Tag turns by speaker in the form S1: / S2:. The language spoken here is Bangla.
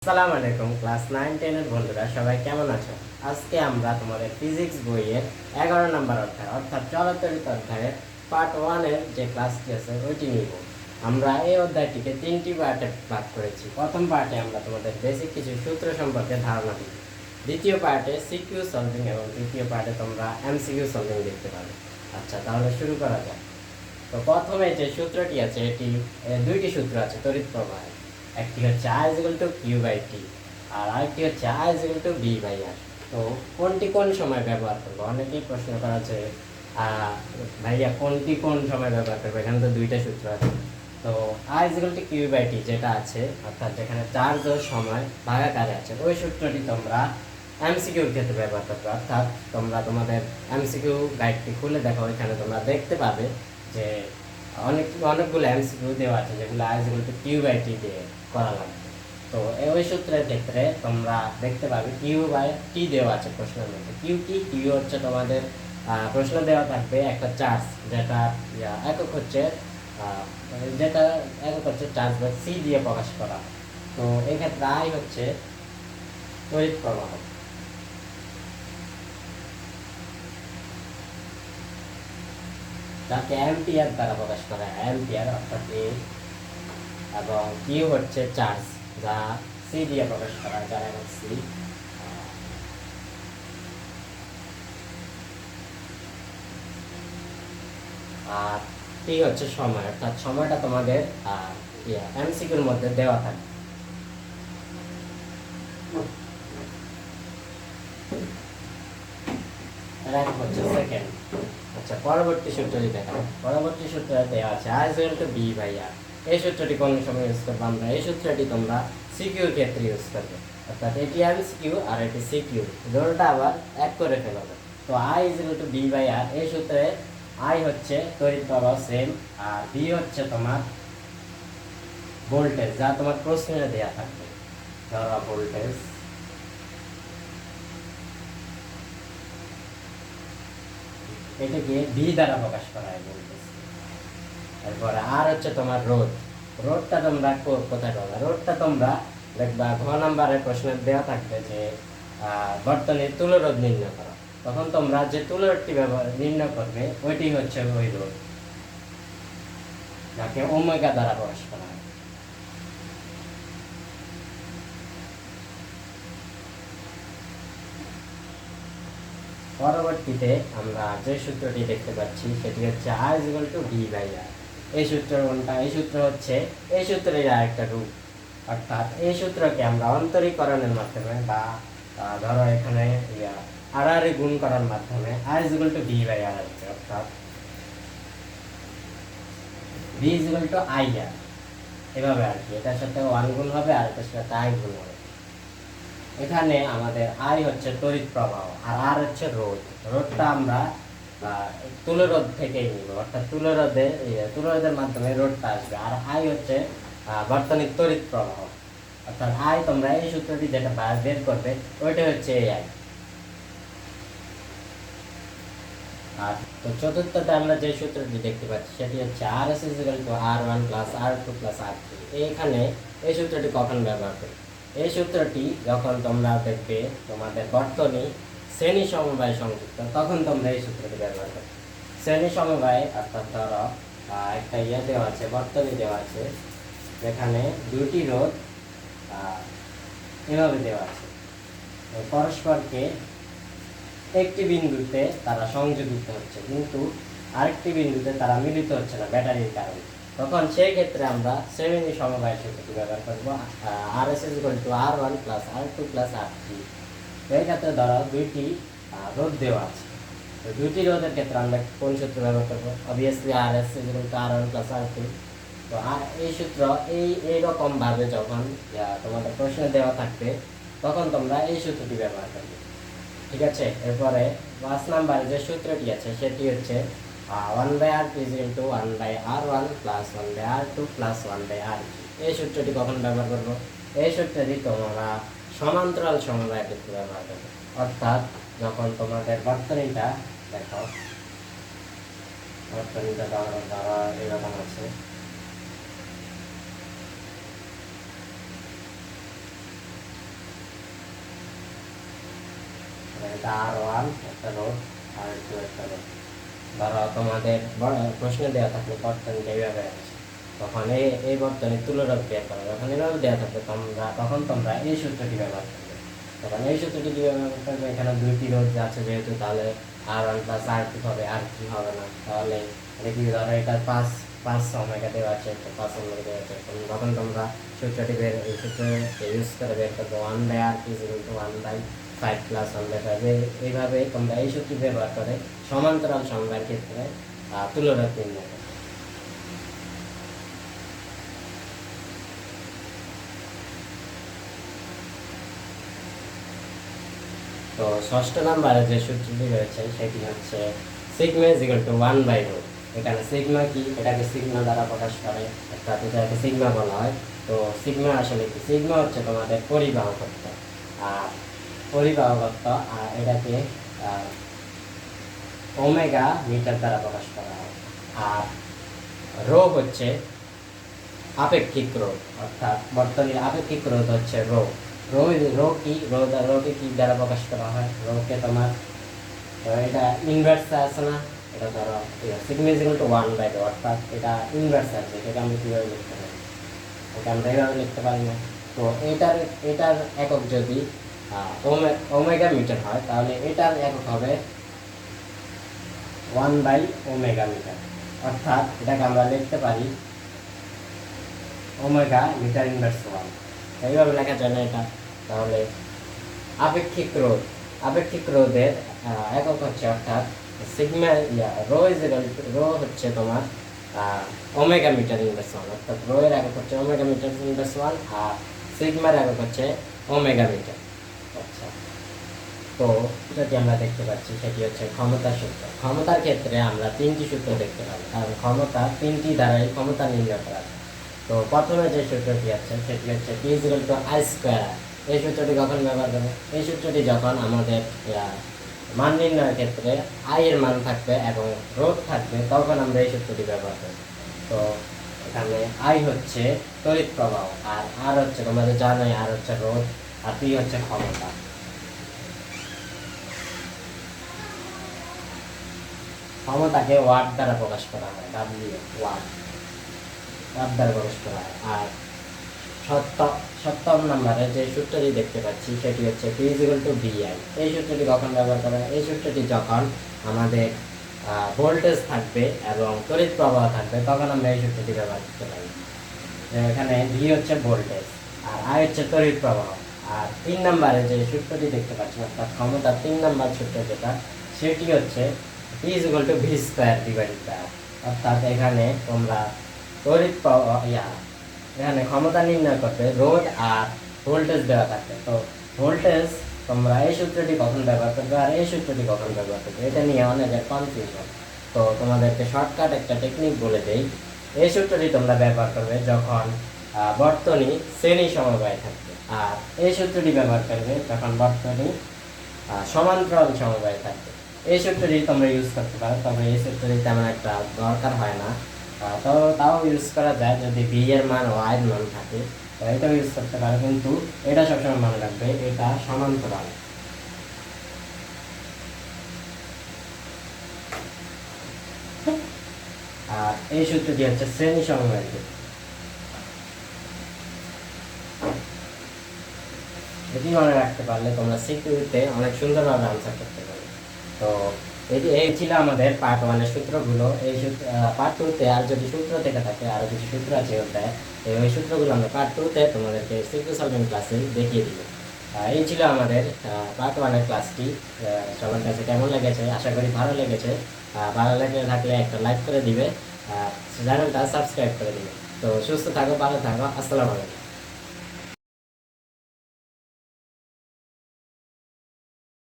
S1: আসসালামু আলাইকুম ক্লাস 9-10 এর বন্ধুরা সবাই কেমন আছো? আজকে আমরা তোমাদের ফিজিক্স বইয়ের 11 নম্বর অধ্যায় অর্থাৎ চলতরিত অধ্যায়ের পার্ট 1 এর যে ক্লাসটি আছে ওইটি নিব। আমরা এই অধ্যায়টিকে 3টি পার্টে ভাগ করেছি। প্রথম পার্টে আমরা তোমাদের বেসিক কিছু সূত্র সম্পর্কে ধারণা দিব। দ্বিতীয় পার্টে সিকিউ সলভিং এবং তৃতীয় পার্টে তোমরা এমসিকিউ সলভিং দেখতে পাবে। আচ্ছা, তাহলে শুরু করা যাক। তো প্রথমে যে সূত্রটি আছে এটি দুইটি সূত্র আছে তড়িৎ প্রবাহের। একটি হচ্ছে I = Q/T আর আরেকটি হচ্ছে I = V/R। তো কোনটি কোন সময় ব্যবহার করবো? অনেকেই প্রশ্ন করা আছে ভাইয়া কোনটি কোন সময় ব্যবহার করবো, এখানে তো দুইটা সূত্র আছে। তো I = Q/T যেটা আছে অর্থাৎ যেখানে চার্জ ও সময় ভাগাকারে আছে ওই সূত্রটি তোমরা এমসিকিউর ক্ষেত্রে ব্যবহার করবে। অর্থাৎ তোমরা তোমাদের এমসিকিউ গাইডটি খুলে দেখো, এখানে তোমরা দেখতে পাবে যে অনেকগুলো এমসিকিউ দেওয়া আছে যেগুলো I = Q/T দিয়ে করা লাগবে। তো ওই সূত্রের ক্ষেত্রে তোমরা দেখতে পাবে Q/T দেওয়া আছে প্রশ্নের মধ্যে। কিউ হচ্ছে তোমাদের প্রশ্ন দেওয়া থাকবে একটা চার্জ যেটা একক হচ্ছে চার্জ বা সি দিয়ে প্রকাশ করা। তো এক্ষেত্রে I হচ্ছে তড়িৎ প্রবাহ, যাকে অ্যাম্পিয়ার দ্বারা প্রকাশ করা হয়, অ্যাম্পিয়ার অর্থাৎ এ, এবং কিউ হচ্ছে চার্জ যা সি দিয়ে প্রকাশ করা হয়, যার একক সি। আর টি হচ্ছে সময়, অর্থাৎ সময়টা তোমাদের এমসিকিউর মধ্যে দেওয়া থাকে। হচ্ছে সেকেন্ড। আচ্ছা, পরবর্তী সূত্রটি দেখো। পরবর্তী সূত্র দেওয়া আছে I = V/R। এই সূত্রটি কোন সময় ইউজ করবো আমরা? এই সূত্রটি তোমরা সিকিউর ক্ষেত্রে ইউজ করবে, অর্থাৎ এটি এমসিকিউ আর এটি সিকিউ, দুটোটা আবার এক করে ফেলবে। তো I = V/R, এই সূত্রে I হচ্ছে তড়িৎ প্রবাহ সেম, আর V হচ্ছে তোমার ভোল্টেজ যা তোমার প্রশ্নে দেওয়া থাকবে। ধরো ভোল্টেজ, এটাকে ভি দ্বারা প্রকাশ করা হয় ভোল্টেজ। তারপরে আর হচ্ছে তোমার রোধ। রোধটা তোমরা কোথায় পাবে? রোধটা তোমরা দেখবা ঘ নাম্বারের প্রশ্নে দেওয়া থাকবে যে বর্তনীর তুলরোধ নির্ণয় করো। তখন তোমরা যে তুলরোধটি নির্ণয় করবে ওইটি হচ্ছে ওই রোধ, যাকে ওমেগা দ্বারা প্রকাশ করা হয়। পরবর্তীতে আমরা যে সূত্রটি দেখতে পাচ্ছি সেটি হচ্ছে I = V/R। এই সূত্র কোনটা? এই সূত্র হচ্ছে এই সূত্রের আরেকটা রূপ, অর্থাৎ এই সূত্রকে আমরা অন্তরীকরণের মাধ্যমে বা ধরো এখানে আড়াআড়ি গুণ করার মাধ্যমে I = V/R আসছে, অর্থাৎ V = IR, এভাবে আর কি। এটার সাথে 1 গুণ হবে আর এটার সাথে I গুণ হবে। এখানে আমাদের I হচ্ছে তড়িৎ প্রবাহ আর R হচ্ছে রোধ। রোধটা আমরা তুলরোধ থেকেই নিব, অর্থাৎ তুলরোধের মাধ্যমে রোধটা আসবে। আর I হচ্ছে বর্তনীর তড়িৎ প্রবাহ, অর্থাৎ I তোমরা এই সূত্রটি যেটা বের করবে ওইটা হচ্ছে এই I। আর তো চতুর্থতে আমরা যে সূত্রটি দেখতে পাচ্ছি সেটি হচ্ছে RS = R1 + R2 + R3। এখানে এই সূত্রটি কখন ব্যবহার করি? এই সূত্রটি যখন তোমরা দেখবে তোমাদের বর্তনী শ্রেণী সমবায় সংযুক্ত, তখন তোমরা এই সূত্রটি ব্যবহার করবে। শ্রেণী সমবায় অর্থাৎ ধরো একটা দেওয়া আছে, বর্তনী দেওয়া আছে, যেখানে দুটি রোধ এভাবে দেওয়া আছে, পরস্পরকে একটি বিন্দুতে তারা সংযোজিত হচ্ছে কিন্তু আরেকটি বিন্দুতে তারা মিলিত হচ্ছে না ব্যাটারির কারণে। তখন সেই ক্ষেত্রে আমরা শ্রেণী সমবায় সূত্রটি ব্যবহার করব। RS = R1 + R2 + R3। এই ক্ষেত্রে ধরো দুইটি রোধ দেওয়া আছে, তো দুইটি রোধের ক্ষেত্রে আমরা কোন সূত্র ব্যবহার করব? Obviously RS = R1 + R2। তো এই সূত্র এইরকম ভাবে যখন তোমাদের প্রশ্ন দেওয়া থাকবে তখন তোমরা এই সূত্রটি ব্যবহার করবে। ঠিক আছে। এরপরে 5 নাম্বারে যে সূত্রটি আছে সেটি হচ্ছে 1/R2 = 1/R1 + 1/R2 + 1/R3। এই সূত্রটি কখন ব্যবহার করব? এই সূত্রটি তোমরা সমান্তরাল সমবায়ের ক্ষেত্রে ব্যবহার করবে, অর্থাৎ যখন তোমাদের বর্তনীটা দেখো, বর্তনীটা ধরো এরকম আছে, এটা R1 একটা রোধ আর R2 একটা রোধ। ধরো তোমাদের প্রশ্ন দেওয়া থাকলে বর্তনীটা এইভাবে আছে, তখন এই বর্তনীর তুলরোধ বের করো, যখন এভাবে দেওয়া থাকবে তখন তোমরা এই সূত্রটি ব্যবহার করবে। তখন এই সূত্রটি কি ব্যবহার করবে, এখানে দুইটি রোধ আছে যেহেতু, তাহলে R1 প্লাস R2 হবে, R3 হবে না। তাহলে এটা কি, ধরো এটা 5 ওমেগা দেওয়া আছে, 5 ওমেগা দেওয়া আছে, তখন তোমরা সূত্রটি এই সূত্র ইউজ করে বের করবে 1/R is equal to 1/5 plus 1/5। এইভাবে তোমরা এই সূত্রটি ব্যবহার করে সমান্তরাল সমবায়ের ক্ষেত্রে তুলরোধ নির্ণয় করবে। তো ষষ্ঠ নাম্বারে যে সূত্রটি রয়েছে সেটি হচ্ছে সিগমা ইজ ইকুয়াল টু 1/রো। এখানে সিগমা কি, এটাকে সিগমা দ্বারা প্রকাশ করে, অর্থাৎ এটাকে সিগমা বলা হয়। তো সিগমা আসলে কি, সিগমা হচ্ছে তোমাদের পরিবাহকত্ব, আর পরিবাহকত্ব আর এটাকে ওমেগা মিটার দ্বারা প্রকাশ করা হয়। আর রো হচ্ছে আপেক্ষিক রোধ, অর্থাৎ বর্তনীর আপেক্ষিক রোধ হচ্ছে রো। রোকে কি দ্বারা প্রকাশ করা হয়, রোকে তোমার এটা ইনভার্সে আছে না, এটা ধরো সিগমা ইজ ইকুয়াল টু 1/রো, অর্থাৎ এটা ইনভার্সে আছে, এটাকে আমি কীভাবে লিখতে পারি, এটা আমরা এইভাবে লিখতে পারি না। তো এটার একক যদি ওমেগা মিটার হয়, তাহলে এটার একক হবে 1/ওমেগা মিটার, অর্থাৎ এটাকে আমরা লিখতে পারি ওমেগা মিটার ইনভার্স 1। এইভাবে লেখা যায় না এটা। তাহলে আপেক্ষিক রোধের একক হচ্ছে, অর্থাৎ সিগমা রো হচ্ছে তোমার ওমেগা মিটার ইনভার্স 1, অর্থাৎ রো এর একক হচ্ছে ওমেগা মিটার ইনভার্স 1 আর সিগমার একক হচ্ছে ওমেগা মিটার। আচ্ছা, তো যেটি আমরা দেখতে পাচ্ছি সেটি হচ্ছে ক্ষমতার সূত্র। ক্ষমতার ক্ষেত্রে আমরা তিনটি সূত্র দেখতে পাবো, কারণ ক্ষমতা তিনটি দ্বারাই ক্ষমতা নির্ণয় করা যায়। তো প্রথমে যে সূত্রটি আছে সেটি হচ্ছে P = I²। এই সূত্রটি কখন ব্যবহার করবে, এই সূত্রটি যখন আমাদের মান নির্ণয়ের ক্ষেত্রে I এর মান থাকবে এবং রোধ থাকবে, তখন আমরা এই সূত্রটি ব্যবহার করব। তো এখানে I হচ্ছে তড়িৎ প্রবাহ, আর R হচ্ছে তোমাদের জানোই R হচ্ছে রোধ, আর P হচ্ছে ক্ষমতা। ক্ষমতাকে ওয়াট দ্বারা প্রকাশ করা হয়, ওয়াট দ্বারা প্রকাশ করা হয়। আর সপ্তম নম্বরে যে সূত্রটি দেখতে পাচ্ছি সেটি হচ্ছে P = VI। এই সূত্রটি কখন ব্যবহার করা হয়, এই সূত্রটি যখন আমাদের ভোল্টেজ থাকবে এবং তড়িৎ প্রবাহ থাকবে, তখন আমরা এই সূত্রটি ব্যবহার করতে পারি। এখানে V হচ্ছে ভোল্টেজ আর I হচ্ছে তড়িৎ প্রবাহ। আর 3 নম্বরে যে সূত্রটি দেখতে পাচ্ছি, অর্থাৎ ক্ষমতার 3 নম্বর সূত্র যেটা, সেটি হচ্ছে P = V²/R। অর্থাৎ এখানে তোমরা তড়িৎ প্রবাহ এখানে ক্ষমতা নির্ণয় করতে রোধ আর ভোল্টেজ দেওয়া থাকে। তো ভোল্টেজ তোমরা এই সূত্রটি কখন ব্যবহার করবে আর এই সূত্রটি কখন ব্যবহার করবে, এটা নিয়ে অনেকের কনফিউশন। তো তোমাদেরকে শর্টকাট একটা টেকনিক বলে দেই। এই সূত্রটি তোমরা ব্যবহার করবে যখন বর্তনী শ্রেণী সমবায়ে থাকবে, আর এই সূত্রটি ব্যবহার করবে যখন বর্তনী সমান্তরাল সমবায়ে থাকবে। এই সূত্রটি তোমরা ইউজ করতে পারো, তবে এই সূত্রটি তেমন একটা দরকার হয় না। তো তাও ইউজ করা যায় যদি বি এর মান ও আই এর মান থাকে, তো এটাও ইউজ করতে পারো, কিন্তু এটা সবসময় মনে রাখবে এটা সমান্তরাল। আর এই সূত্রটি হচ্ছে শ্রেণী সমবায়ের ক্ষেত্রে। এটি মনে রাখতে পারলে তোমরা সিকিউরিটিতে অনেক সুন্দরভাবে আনসার করতে পারবে। তো এই ছিল আমাদের পার্ট 1 এর সূত্রগুলো। এই পার্ট 2-তে আর যদি সূত্র থেকে থাকে, আরও কিছু সূত্র আছে ওটায়, ওই সূত্রগুলো আমরা পার্ট 2-তে তোমাদেরকে সিকিউ সলভিং ক্লাসে দেখিয়ে দিব। এই ছিল আমাদের পার্ট 1 এর ক্লাসটি। সবার কাছে কেমন লেগেছে, আশা করি ভালো লেগেছে। ভালো লেগে থাকলে একটা লাইক করে দিবে, চ্যানেলটা সাবস্ক্রাইব করে দিবে। তো সুস্থ থাকো, ভালো থাকো, আসসালামু আলাইকুম।